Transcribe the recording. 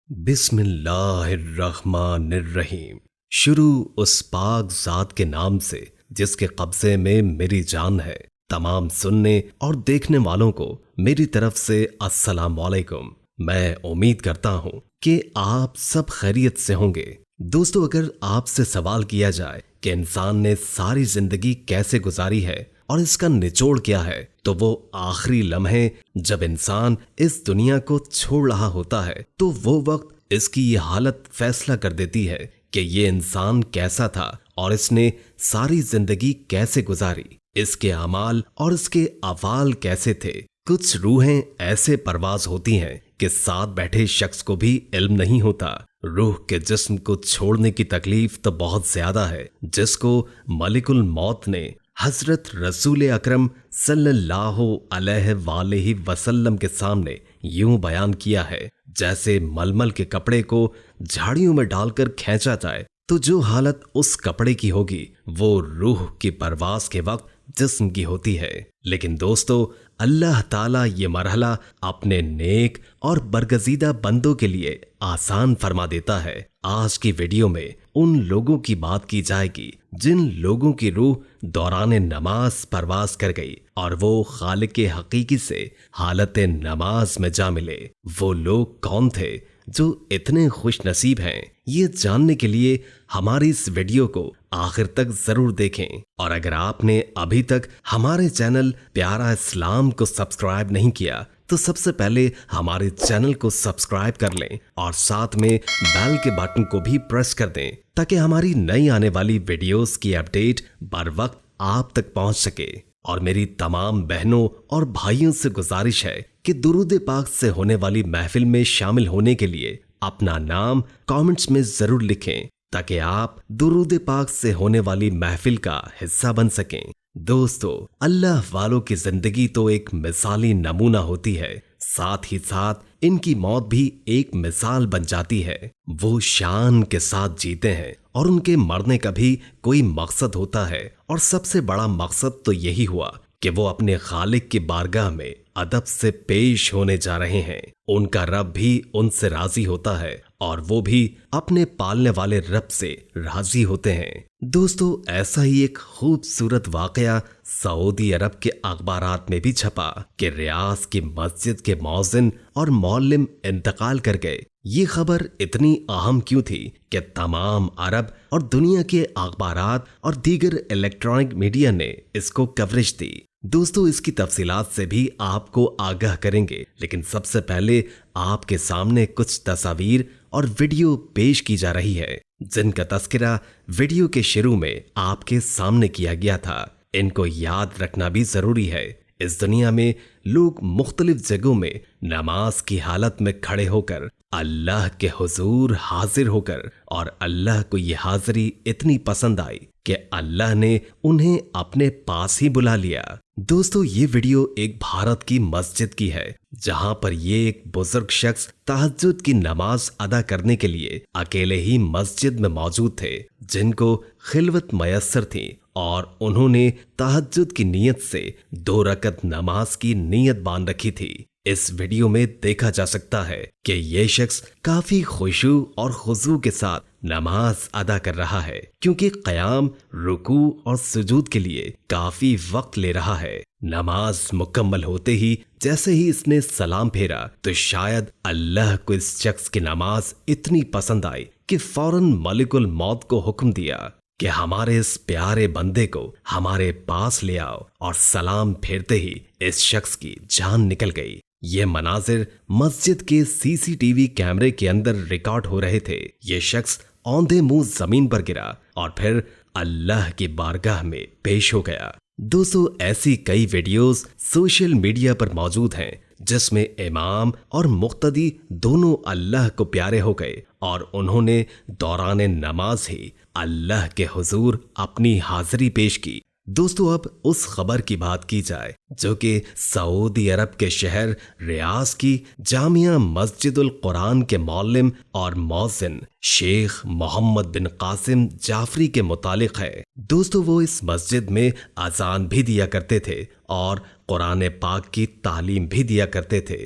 بسم اللہ الرحمن الرحیم۔ شروع اس پاک ذات کے نام سے جس کے قبضے میں میری جان ہے۔ تمام سننے اور دیکھنے والوں کو میری طرف سے السلام علیکم۔ میں امید کرتا ہوں کہ آپ سب خیریت سے ہوں گے۔ دوستو، اگر آپ سے سوال کیا جائے کہ انسان نے ساری زندگی کیسے گزاری ہے اور اس کا نچوڑ کیا ہے، تو وہ آخری لمحے جب انسان اس دنیا کو چھوڑ رہا ہوتا ہے تو وہ وقت اس کی یہ حالت فیصلہ کر دیتی ہے کہ یہ انسان کیسا تھا اور اس نے ساری زندگی کیسے گزاری، اس کے اعمال اور اس کے افعال کیسے تھے۔ کچھ روحیں ایسے پرواز ہوتی ہیں کہ ساتھ بیٹھے شخص کو بھی علم نہیں ہوتا۔ روح کے جسم کو چھوڑنے کی تکلیف تو بہت زیادہ ہے، جس کو ملک الموت نے حضرت رسول اکرم صلی اللہ علیہ وآلہ وسلم کے سامنے یوں بیان کیا ہے، جیسے ململ کے کپڑے کو جھاڑیوں میں ڈال کر کھینچا جائے تو جو حالت اس کپڑے کی ہوگی وہ روح کی پرواز کے وقت جسم کی ہوتی ہے۔ لیکن دوستو، اللہ تعالیٰ یہ مرحلہ اپنے نیک اور برگزیدہ بندوں کے لیے آسان فرما دیتا ہے۔ آج کی ویڈیو میں ان لوگوں کی بات کی جائے گی جن لوگوں کی روح دوران نماز پرواز کر گئی اور وہ خالق حقیقی سے حالت نماز میں جا ملے۔ وہ لوگ کون تھے جو اتنے خوش نصیب ہیں؟ یہ جاننے کے لیے ہماری اس ویڈیو کو آخر تک ضرور دیکھیں، اور اگر آپ نے ابھی تک ہمارے چینل پیارا اسلام کو سبسکرائب نہیں کیا تو سب سے پہلے ہمارے چینل کو سبسکرائب کر لیں اور ساتھ میں بیل کے بٹن کو بھی پریس کر دیں تاکہ ہماری نئی آنے والی ویڈیوز کی اپڈیٹ بر وقت آپ تک پہنچ سکے۔ اور میری تمام بہنوں اور بھائیوں سے گزارش ہے کہ درود پاک سے ہونے والی محفل میں شامل ہونے کے لیے اپنا نام کامنٹس میں ضرور لکھیں تاکہ آپ درود پاک سے ہونے والی محفل کا حصہ بن سکیں۔ دوستو، اللہ والوں کی زندگی تو ایک مثالی نمونہ ہوتی ہے، ساتھ ہی ساتھ ان کی موت بھی ایک مثال بن جاتی ہے۔ وہ شان کے ساتھ جیتے ہیں اور ان کے مرنے کا بھی کوئی مقصد ہوتا ہے، اور سب سے بڑا مقصد تو یہی ہوا کہ وہ اپنے خالق کی بارگاہ میں ادب سے پیش ہونے جا رہے ہیں۔ ان کا رب بھی ان سے راضی ہوتا ہے اور وہ بھی اپنے پالنے والے رب سے راضی ہوتے ہیں۔ دوستو، ایسا ہی ایک خوبصورت واقعہ سعودی عرب کے اخبارات میں بھی چھپا کہ ریاض کی مسجد کے مؤذن اور معلم انتقال کر گئے۔ یہ خبر اتنی اہم کیوں تھی کہ تمام عرب اور دنیا کے اخبارات اور دیگر الیکٹرانک میڈیا نے اس کو کوریج دی۔ دوستو، اس کی تفصیلات سے بھی آپ کو آگاہ کریں گے، لیکن سب سے پہلے آپ کے سامنے کچھ تصاویر اور ویڈیو پیش کی جا رہی ہے جن کا تذکرہ ویڈیو کے شروع میں آپ کے سامنے کیا گیا تھا۔ ان کو یاد رکھنا بھی ضروری ہے۔ اس دنیا میں لوگ مختلف جگہوں میں نماز کی حالت میں کھڑے ہو کر اللہ کے حضور حاضر ہو کر، اور اللہ کو یہ حاضری اتنی پسند آئی کہ اللہ نے انہیں اپنے پاس ہی بلا لیا۔ دوستو، یہ ویڈیو ایک بھارت کی مسجد کی ہے جہاں پر یہ ایک بزرگ شخص تہجد کی نماز ادا کرنے کے لیے اکیلے ہی مسجد میں موجود تھے، جن کو خلوت میسر تھی، اور انہوں نے تہجد کی نیت سے 2 رکعت نماز کی نیت باندھ رکھی تھی۔ اس ویڈیو میں دیکھا جا سکتا ہے کہ یہ شخص کافی خشوع اور خضوع کے ساتھ نماز ادا کر رہا ہے، کیونکہ قیام، رکوع اور سجود کے لیے کافی وقت لے رہا ہے۔ نماز مکمل ہوتے ہی جیسے ہی اس نے سلام پھیرا تو شاید اللہ کو اس شخص کی نماز اتنی پسند آئی کہ فوراً ملک الموت کو حکم دیا کہ ہمارے اس پیارے بندے کو ہمارے پاس لے آؤ، اور سلام پھیرتے ہی اس شخص کی جان نکل گئی۔ یہ مناظر مسجد کے CCTV کیمرے کے اندر ریکارڈ ہو رہے تھے۔ یہ شخص اوندھے منہ زمین پر گرا اور پھر اللہ کی بارگاہ میں پیش ہو گیا۔ دوستو، ایسی کئی ویڈیوز سوشل میڈیا پر موجود ہیں جس میں امام اور مقتدی دونوں اللہ کو پیارے ہو گئے اور انہوں نے دوران نماز ہی اللہ کے حضور اپنی حاضری پیش کی۔ دوستو، اب اس خبر کی بات کی جائے جو کہ سعودی عرب کے شہر ریاض کی جامعہ مسجد القرآن کے معلم اور مؤذن شیخ محمد بن قاسم جعفری کے متعلق ہے۔ دوستو، وہ اس مسجد میں اذان بھی دیا کرتے تھے اور قرآن پاک کی تعلیم بھی دیا کرتے تھے۔